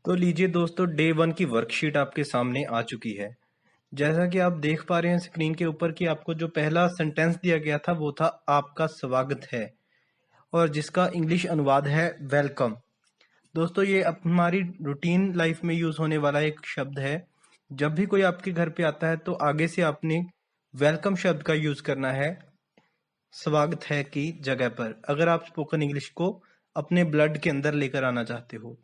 तो लीजिए दोस्तों, डे वन की वर्कशीट आपके सामने आ चुकी है। जैसा कि आप देख पा रहे हैं स्क्रीन के ऊपर कि आपको जो पहला सेंटेंस दिया गया था वो था आपका स्वागत है, और जिसका इंग्लिश अनुवाद है वेलकम। दोस्तों, ये हमारी रूटीन लाइफ में यूज होने वाला एक शब्द है। जब भी कोई आपके घर पे आता है तो आगे से आपने वेलकम शब्द का यूज करना है स्वागत है की जगह पर, अगर आप स्पोकन इंग्लिश को अपने ब्लड के अंदर लेकर आना चाहते हो।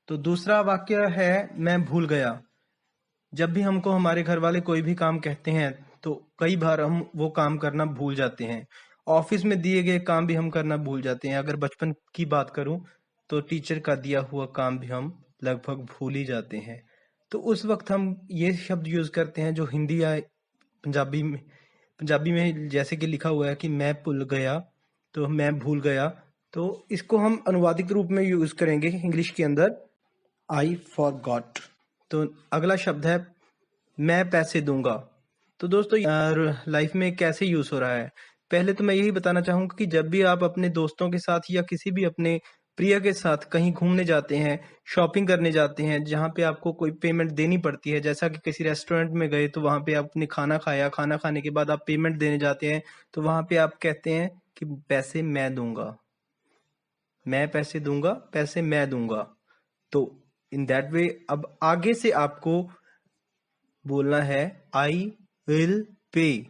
तो दूसरा वाक्य है मैं भूल गया। जब भी हमको हमारे घर वाले कोई भी काम कहते हैं तो कई बार हम वो काम करना भूल जाते हैं। ऑफिस में दिए गए काम भी हम करना भूल जाते हैं। अगर बचपन की बात करूं तो टीचर का दिया हुआ काम भी हम लगभग भूल ही जाते हैं। तो उस वक्त हम ये शब्द यूज करते हैं जो हिंदी या पंजाबी में जैसे कि लिखा हुआ है कि मैं भूल गया, तो मैं भूल गया। तो इसको हम अनुवादित रूप में यूज करेंगे इंग्लिश के अंदर, आई फॉरगॉट। तो अगला शब्द है मैं पैसे दूंगा। तो दोस्तों, लाइफ में कैसे यूज हो रहा है, पहले तो मैं यही बताना चाहूंगा कि जब भी आप अपने दोस्तों के साथ या किसी भी अपने प्रिय के साथ कहीं घूमने जाते हैं, शॉपिंग करने जाते हैं, जहाँ पे आपको कोई पेमेंट देनी पड़ती है, जैसा कि किसी रेस्टोरेंट में गए तो वहां पे आपने खाना खाया, खाना खाने के बाद आप पेमेंट देने जाते हैं, तो वहां पे आप कहते हैं कि पैसे मैं दूंगा, मैं पैसे दूंगा, पैसे मैं दूंगा। तो इन दैट वे अब आगे से आपको बोलना है आई विल पे,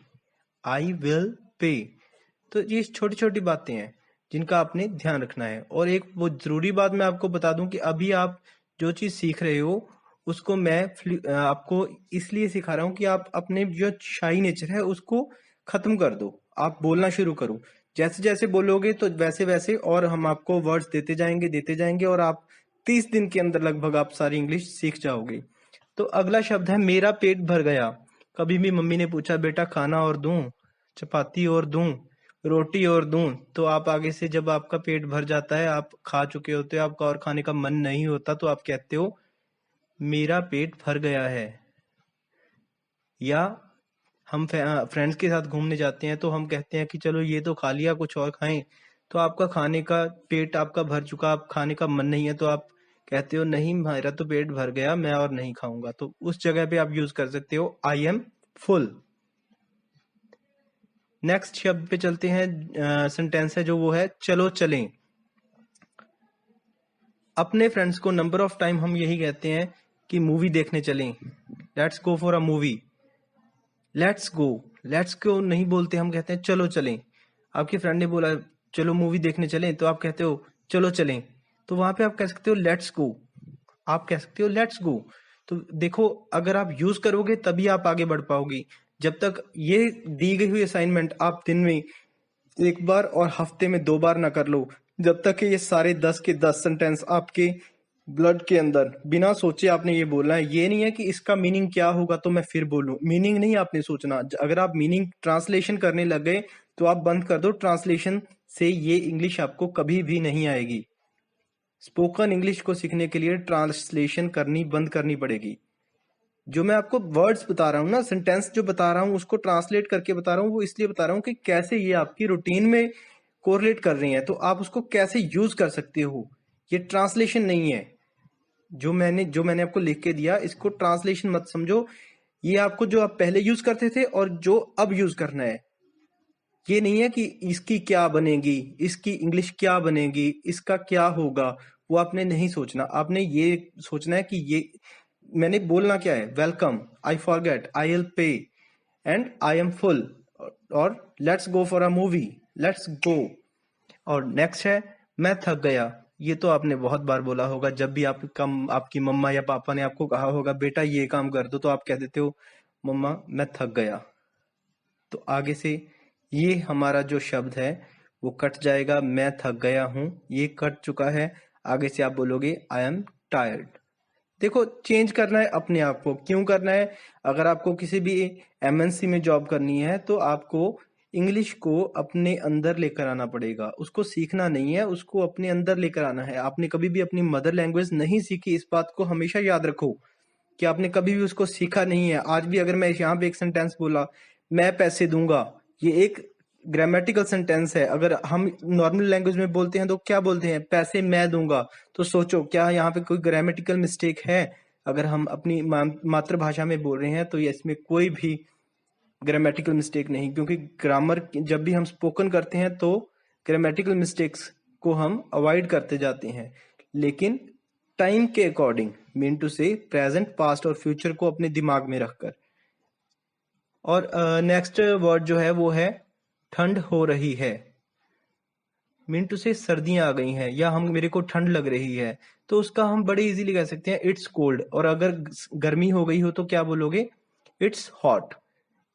आई विल पे। तो ये छोटी छोटी बातें हैं जिनका आपने ध्यान रखना है। और एक वो जरूरी बात मैं आपको बता दूं कि अभी आप जो चीज सीख रहे हो उसको मैं आपको इसलिए सिखा रहा हूं कि आप अपने जो शाई नेचर है उसको खत्म कर दो, आप बोलना शुरू करो। जैसे जैसे बोलोगे तो वैसे वैसे और हम आपको वर्ड्स देते जाएंगे और आप 30 दिन के अंदर लगभग आप सारी इंग्लिश सीख जाओगे। तो अगला शब्द है मेरा पेट भर गया। कभी भी मम्मी ने पूछा बेटा खाना और दूं, चपाती और दूं, रोटी और दूं, तो आप आगे से जब आपका पेट भर जाता है, आप खा चुके होते हो, आपका और खाने का मन नहीं होता, तो आप कहते हो मेरा पेट भर गया है। या हम फ्रेंड्स के साथ घूमने जाते हैं तो हम कहते हैं कि चलो ये तो खा लिया, कुछ और खाएं। तो आपका खाने का पेट आपका भर चुका, आप खाने का मन नहीं है, तो आप कहते हो नहीं मेरा तो पेट भर गया, मैं और नहीं खाऊंगा। तो उस जगह पे आप यूज कर सकते हो आई एम फुल। नेक्स्ट शब्द पे चलते हैं। सेंटेंस है जो वो है चलो चलें। अपने फ्रेंड्स को नंबर ऑफ टाइम हम यही कहते हैं कि मूवी देखने चलें, let's go for a movie. Let's गो नहीं बोलते, हम कहते हैं चलो चलें। आपके फ्रेंड ने बोला चलो मूवी देखने चलें, तो आप कहते हो चलो चलें। तो वहां पे आप कह सकते हो लेट्स गो, आप कह सकते हो लेट्स गो। तो देखो, अगर आप यूज करोगे तभी आप आगे बढ़ पाओगे। जब तक ये दी गई हुई असाइनमेंट आप दिन में एक बार और हफ्ते में 2 बार ना कर लो, जब तक कि ये सारे 10 के 10 सेंटेंस आपके ब्लड के अंदर बिना सोचे आपने ये बोलना है। ये नहीं है कि इसका मीनिंग क्या होगा तो मैं फिर बोलूं, मीनिंग नहीं आपने सोचना। अगर आप मीनिंग ट्रांसलेशन करने लग गए तो आप बंद कर दो, ट्रांसलेशन से ये इंग्लिश आपको कभी भी नहीं आएगी। स्पोकन इंग्लिश को सीखने के लिए ट्रांसलेशन करनी बंद करनी पड़ेगी। जो मैं आपको वर्ड्स बता रहा हूँ ना, सेंटेंस जो बता रहा हूँ उसको ट्रांसलेट करके बता रहा हूँ, वो इसलिए बता रहा हूँ कि कैसे ये आपकी रूटीन में कोरिलेट कर रही हैं, तो आप उसको कैसे यूज कर सकते हो। ये ट्रांसलेशन नहीं है। जो मैंने आपको लिख के दिया इसको ट्रांसलेशन मत समझो। ये आपको जो आप पहले यूज करते थे और जो अब यूज करना है, ये नहीं है कि इसकी क्या बनेगी, इसकी इंग्लिश क्या बनेगी, इसका क्या होगा, वो आपने नहीं सोचना। आपने ये सोचना है कि ये मैंने बोलना क्या है, welcome, I forget, I will pay, and I am full, और let's go for a movie, let's go. और नेक्स्ट है मैं थक गया। ये तो आपने बहुत बार बोला होगा, जब भी आपकी मम्मा या पापा ने आपको कहा होगा बेटा ये काम कर दो, तो आप कह देते हो मम्मा मैं थक गया। तो आगे से ये हमारा जो शब्द है वो कट जाएगा, मैं थक गया हूं, ये कट चुका है। आगे से आप बोलोगे आई एम टायर्ड। देखो, चेंज करना है अपने आप को। क्यों करना है? अगर आपको किसी भी एमएनसी में जॉब करनी है तो आपको इंग्लिश को अपने अंदर लेकर आना पड़ेगा। उसको सीखना नहीं है, उसको अपने अंदर लेकर आना है। आपने कभी भी अपनी मदर लैंग्वेज नहीं सीखी, इस बात को हमेशा याद रखो कि आपने कभी भी उसको सीखा नहीं है। आज भी अगर मैं यहाँ पे एक सेंटेंस बोला मैं पैसे दूंगा, ये एक ग्रामेटिकल सेंटेंस है। अगर हम नॉर्मल लैंग्वेज में बोलते हैं तो क्या बोलते हैं, पैसे मैं दूंगा। तो सोचो क्या यहाँ पे कोई ग्रामेटिकल मिस्टेक है? अगर हम अपनी मातृभाषा में बोल रहे हैं तो ये इसमें कोई भी ग्रामेटिकल मिस्टेक नहीं, क्योंकि ग्रामर जब भी हम स्पोकन करते हैं तो ग्रामेटिकल मिस्टेक्स को हम अवॉइड करते जाते हैं, लेकिन टाइम के अकॉर्डिंग, मीन टू से प्रेजेंट, पास्ट और फ्यूचर को अपने दिमाग में रखकर। और नेक्स्ट वर्ड जो है वो है ठंड हो रही है। मीन टू से सर्दियां आ गई हैं या हम मेरे को ठंड लग रही है, तो उसका हम बड़े इजीली कह सकते हैं इट्स कोल्ड। और अगर गर्मी हो गई हो तो क्या बोलोगे, इट्स हॉट।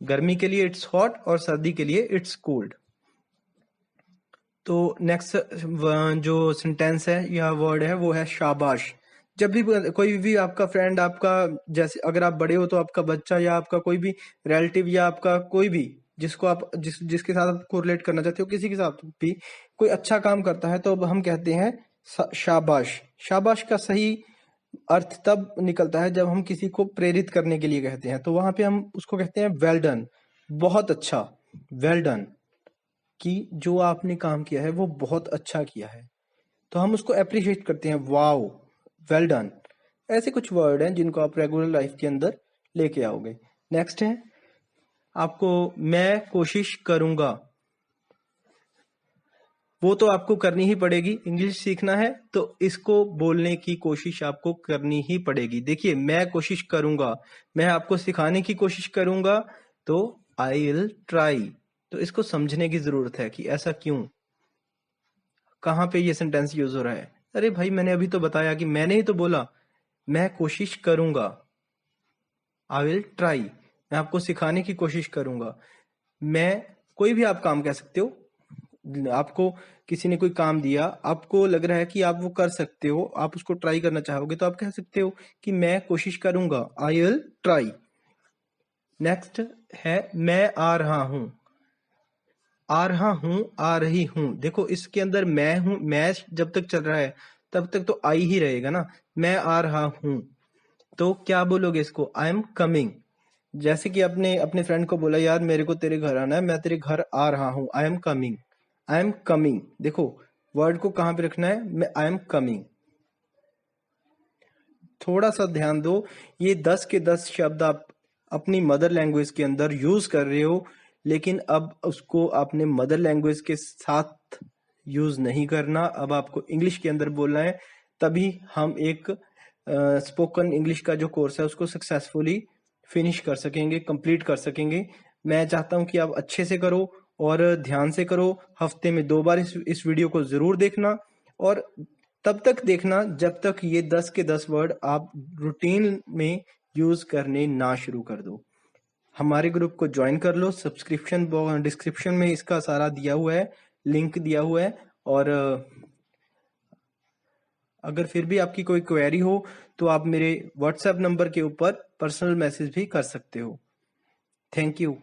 गर्मी के लिए इट्स हॉट और सर्दी के लिए इट्स कोल्ड। तो नेक्स्ट जो सेंटेंस है या वर्ड है वो है शाबाश। जब भी कोई भी आपका फ्रेंड, आपका जैसे अगर आप बड़े हो तो आपका बच्चा या आपका कोई भी रिलेटिव या आपका कोई भी जिसको आप जिसके साथ आप कोरिलेट करना चाहते हो, किसी के साथ भी कोई अच्छा काम करता है तो अब हम कहते हैं शाबाश। शाबाश का सही अर्थ तब निकलता है जब हम किसी को प्रेरित करने के लिए कहते हैं, तो वहां पे हम उसको कहते हैं वेल डन, बहुत अच्छा, वेल डन, कि जो आपने काम किया है वो बहुत अच्छा किया है, तो हम उसको अप्रिशिएट करते हैं, वाओ, वेल डन। ऐसे कुछ वर्ड हैं जिनको आप रेगुलर लाइफ के अंदर लेके आओगे। नेक्स्ट है आपको मैं कोशिश करूंगा। वो तो आपको करनी ही पड़ेगी, इंग्लिश सीखना है तो इसको बोलने की कोशिश आपको करनी ही पड़ेगी। देखिए, मैं कोशिश करूंगा, मैं आपको सिखाने की कोशिश करूंगा, तो आई विल ट्राई। तो इसको समझने की जरूरत है कि ऐसा क्यों, कहाँ पे ये सेंटेंस यूज हो रहा है। अरे भाई, मैंने अभी तो बताया कि मैंने ही तो बोला मैं कोशिश करूंगा, आई विल ट्राई, मैं आपको सिखाने की कोशिश करूंगा। मैं, कोई भी आप काम कह सकते हो। आपको किसी ने कोई काम दिया, आपको लग रहा है कि आप वो कर सकते हो, आप उसको ट्राई करना चाहोगे, तो आप कह सकते हो कि मैं कोशिश करूंगा, आई विल ट्राई। नेक्स्ट है मैं आ रहा हूं। आ रहा हूं, आ रही हूं, देखो इसके अंदर मैं हूं, मैं जब तक चल रहा है तब तक तो आई ही रहेगा ना। मैं आ रहा हूं, तो क्या बोलोगे इसको, आई एम कमिंग। जैसे कि आपने अपने फ्रेंड को बोला, यार मेरे को तेरे घर आना है, मैं तेरे घर आ रहा हूं, I am coming. I am coming, देखो वर्ड को कहां पे रखना है, मैं आई एम कमिंग। थोड़ा सा ध्यान दो, ये 10 के 10 शब्द आप अपनी मदर लैंग्वेज के अंदर यूज कर रहे हो, लेकिन अब उसको आपने मदर लैंग्वेज के साथ यूज नहीं करना, अब आपको इंग्लिश के अंदर बोलना है, तभी हम एक स्पोकन इंग्लिश का जो कोर्स है उसको सक्सेसफुली फिनिश कर सकेंगे, कंप्लीट कर सकेंगे। मैं चाहता हूं कि आप अच्छे से करो और ध्यान से करो। हफ्ते में 2 बार इस वीडियो को जरूर देखना, और तब तक देखना जब तक ये 10 के 10 वर्ड आप रूटीन में यूज करने ना शुरू कर दो। हमारे ग्रुप को ज्वाइन कर लो, सब्सक्रिप्शन डिस्क्रिप्शन में इसका सारा दिया हुआ है, लिंक दिया हुआ है। और अगर फिर भी आपकी कोई क्वेरी हो तो आप मेरे व्हाट्सएप नंबर के ऊपर पर्सनल मैसेज भी कर सकते हो। Thank you.